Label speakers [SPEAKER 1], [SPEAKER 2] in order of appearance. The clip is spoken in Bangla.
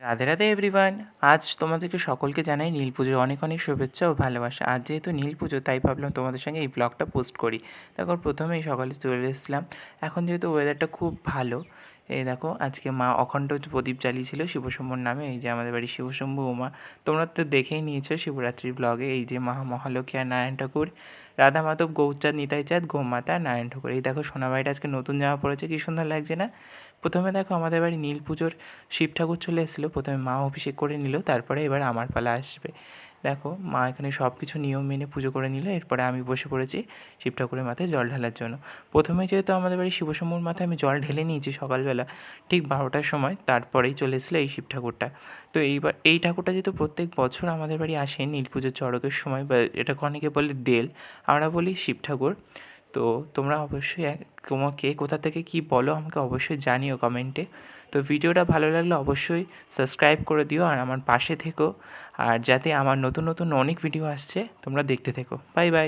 [SPEAKER 1] রাধে রাধে এভরিওয়ান। আজ তোমাদেরকে সকলকে জানাই নীল পুজোর অনেক অনেক শুভেচ্ছা ও ভালোবাসা। আজ যেহেতু নীল পুজো তাই ভাবলাম তোমাদের সঙ্গে এই ব্লগটা পোস্ট করি। তারপর প্রথমেই সকালে চলে এসেছিলাম। এখন যেহেতু ওয়েদারটা খুব ভালো, এই দেখো আজকে মা অখণ্ড প্রদীপ জ্বালিয়েছিল শিবশম্ভুর নামে। এই যে আমাদের বাড়ির শিবশম্ভু ও মা, তোমরা তো দেখেই নিয়েছো শিবরাত্রির ব্লগে। এই যে মহালক্ষ্মী আর নারায়ণ ঠাকুর, রাধা মাধব, গৌরচাঁদ, নিতাই চাঁদ, গোমাতা আর নারায়ণ ঠাকুর। এই দেখো সোনাবাড়িটা আজকে নতুন জামা পড়েছে, কী সুন্দর লাগছে না? প্রথমে দেখো আমাদের বাড়ি নীল পুজোর শিব ঠাকুর চলে এসেছিলো। প্রথমে মা অভিষেক করে নিল, তারপরে এবার আমার পালা আসবে। দেখো মা এখানে সব কিছু নিয়ম মেনে পুজো করে নিল। এরপরে আমি বসে পড়েছি শিব ঠাকুরের মাথায় জল ঢালার জন্য। প্রথমে যেহেতু আমাদের বাড়ি শিবশম্ভুর মাথায় আমি জল ঢেলে নিয়েছি সকালবেলা ঠিক 12টার সময়, তারপরেই চলে এসেছিলো এই শিব ঠাকুরটা। তো এইবার এই ঠাকুরটা যেহেতু প্রত্যেক বছর আমাদের বাড়ি আসে নীল পুজোর চড়কের সময়, বা এটাকে অনেকে বলে দেল, আমরা বলি শিব ঠাকুর। তো তোমরা অবশ্যই তোমাকে কোথা থেকে কী বলো আমাকে অবশ্যই জানিও কমেন্টে। তো ভিডিওটা ভালো লাগলে অবশ্যই সাবস্ক্রাইব করে দিও আর আমার পাশে থেকো, আর যাতে আমার নতুন নতুন অনেক ভিডিও আসছে তোমরা দেখতে থেকো। Bye bye.